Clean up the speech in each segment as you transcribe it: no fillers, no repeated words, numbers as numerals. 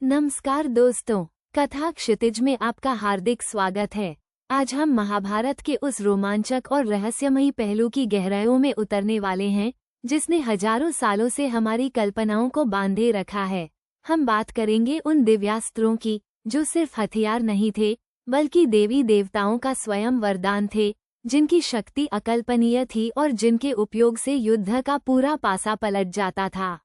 नमस्कार दोस्तों, कथा क्षितिज में आपका हार्दिक स्वागत है। आज हम महाभारत के उस रोमांचक और रहस्यमयी पहलू की गहराइयों में उतरने वाले हैं जिसने हजारों सालों से हमारी कल्पनाओं को बांधे रखा है। हम बात करेंगे उन दिव्यास्त्रों की जो सिर्फ हथियार नहीं थे बल्कि देवी देवताओं का स्वयं वरदान थे, जिनकी शक्ति अकल्पनीय थी और जिनके उपयोग से युद्ध का पूरा पासा पलट जाता था।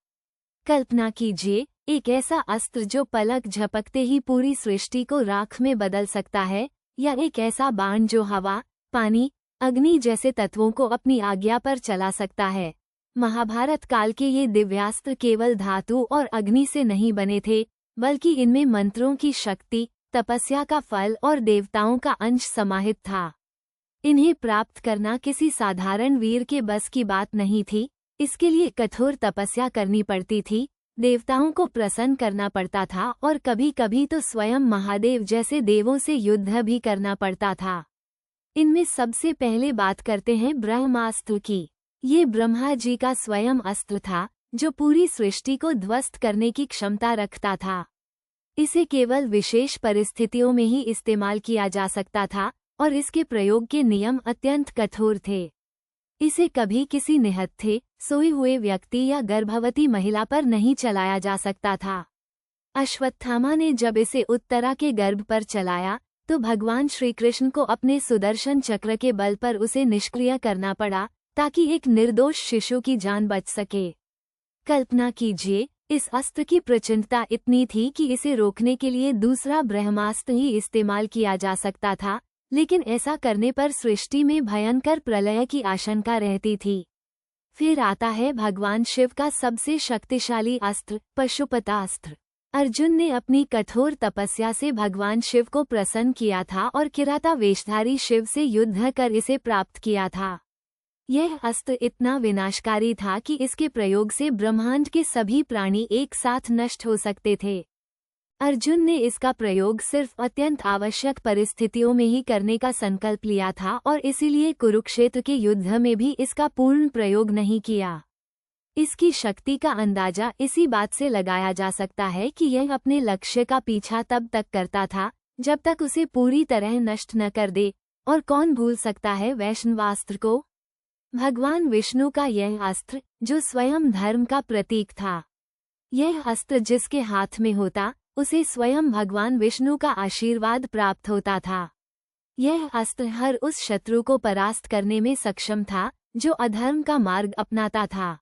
कल्पना कीजिए, एक ऐसा अस्त्र जो पलक झपकते ही पूरी सृष्टि को राख में बदल सकता है, या एक ऐसा बाण जो हवा, पानी, अग्नि जैसे तत्वों को अपनी आज्ञा पर चला सकता है। महाभारत काल के ये दिव्यास्त्र केवल धातु और अग्नि से नहीं बने थे, बल्कि इनमें मंत्रों की शक्ति, तपस्या का फल और देवताओं का अंश समाहित था। इन्हें प्राप्त करना किसी साधारण वीर के बस की बात नहीं थी। इसके लिए कठोर तपस्या करनी पड़ती थी, देवताओं को प्रसन्न करना पड़ता था और कभी कभी तो स्वयं महादेव जैसे देवों से युद्ध भी करना पड़ता था। इनमें सबसे पहले बात करते हैं ब्रह्मास्त्र की। ये ब्रह्मा जी का स्वयं अस्त्र था जो पूरी सृष्टि को ध्वस्त करने की क्षमता रखता था। इसे केवल विशेष परिस्थितियों में ही इस्तेमाल किया जा सकता था और इसके प्रयोग के नियम अत्यंत कठोर थे। इसे कभी किसी निहत्थे, सोए हुए व्यक्ति या गर्भवती महिला पर नहीं चलाया जा सकता था। अश्वत्थामा ने जब इसे उत्तरा के गर्भ पर चलाया तो भगवान श्री कृष्ण को अपने सुदर्शन चक्र के बल पर उसे निष्क्रिय करना पड़ा ताकि एक निर्दोष शिशु की जान बच सके। कल्पना कीजिए, इस अस्त्र की प्रचंडता इतनी थी कि इसे रोकने के लिए दूसरा ब्रह्मास्त्र ही इस्तेमाल किया जा सकता था, लेकिन ऐसा करने पर सृष्टि में भयंकर प्रलय की आशंका रहती थी। फिर आता है भगवान शिव का सबसे शक्तिशाली अस्त्र, पशुपतास्त्र। अर्जुन ने अपनी कठोर तपस्या से भगवान शिव को प्रसन्न किया था और किराता वेशधारी शिव से युद्ध कर इसे प्राप्त किया था। यह अस्त्र इतना विनाशकारी था कि इसके प्रयोग से ब्रह्मांड के सभी प्राणी एक साथ नष्ट हो सकते थे। अर्जुन ने इसका प्रयोग सिर्फ अत्यंत आवश्यक परिस्थितियों में ही करने का संकल्प लिया था और इसीलिए कुरुक्षेत्र के युद्ध में भी इसका पूर्ण प्रयोग नहीं किया। इसकी शक्ति का अंदाजा इसी बात से लगाया जा सकता है कि यह अपने लक्ष्य का पीछा तब तक करता था जब तक उसे पूरी तरह नष्ट न कर दे। और कौन भूल सकता है वैष्णवास्त्र को? भगवान विष्णु का यह अस्त्र जो स्वयं धर्म का प्रतीक था। यह अस्त्र जिसके हाथ में होता उसे स्वयं भगवान विष्णु का आशीर्वाद प्राप्त होता था। यह अस्त्र हर उस शत्रु को परास्त करने में सक्षम था जो अधर्म का मार्ग अपनाता था।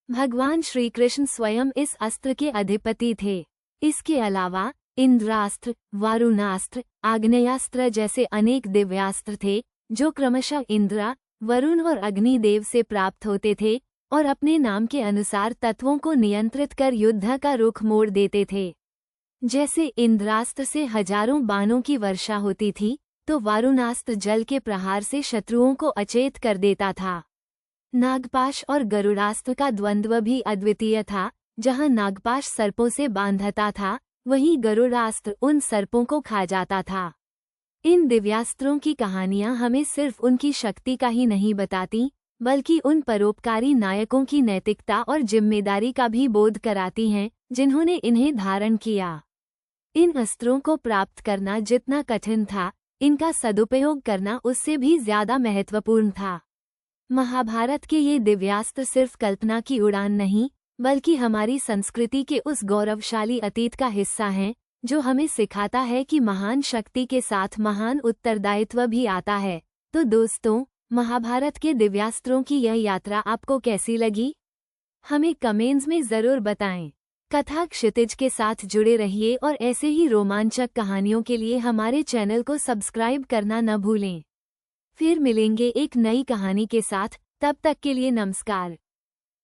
भगवान श्री कृष्ण स्वयं इस अस्त्र के अधिपति थे। इसके अलावा इंद्रास्त्र, वारुणास्त्र, आग्नेयास्त्र जैसे अनेक दिव्यास्त्र थे जो क्रमशः इंद्र, वरुण और अग्निदेव से प्राप्त होते थे और अपने नाम के अनुसार तत्वों को नियंत्रित कर युद्ध का रुख मोड़ देते थे। जैसे इंद्रास्त्र से हजारों बाणों की वर्षा होती थी, तो वारुणास्त्र जल के प्रहार से शत्रुओं को अचेत कर देता था। नागपाश और गरुड़ास्त्र का द्वंद्व भी अद्वितीय था। जहां नागपाश सर्पों से बांधता था, वहीं गरुड़ास्त्र उन सर्पों को खा जाता था। इन दिव्यास्त्रों की कहानियां हमें सिर्फ उनकी शक्ति का ही नहीं बताती, बल्कि उन परोपकारी नायकों की नैतिकता और जिम्मेदारी का भी बोध कराती हैं जिन्होंने इन्हें धारण किया। इन अस्त्रों को प्राप्त करना जितना कठिन था, इनका सदुपयोग करना उससे भी ज्यादा महत्वपूर्ण था। महाभारत के ये दिव्यास्त्र सिर्फ कल्पना की उड़ान नहीं, बल्कि हमारी संस्कृति के उस गौरवशाली अतीत का हिस्सा हैं, जो हमें सिखाता है कि महान शक्ति के साथ महान उत्तरदायित्व भी आता है। तो दोस्तों, महाभारत के दिव्यास्त्रों की यह यात्रा आपको कैसी लगी? हमें कमेंट्स में जरूर बताएं। कथा क्षितिज के साथ जुड़े रहिए और ऐसे ही रोमांचक कहानियों के लिए हमारे चैनल को सब्सक्राइब करना न भूलें। फिर मिलेंगे एक नई कहानी के साथ, तब तक के लिए नमस्कार।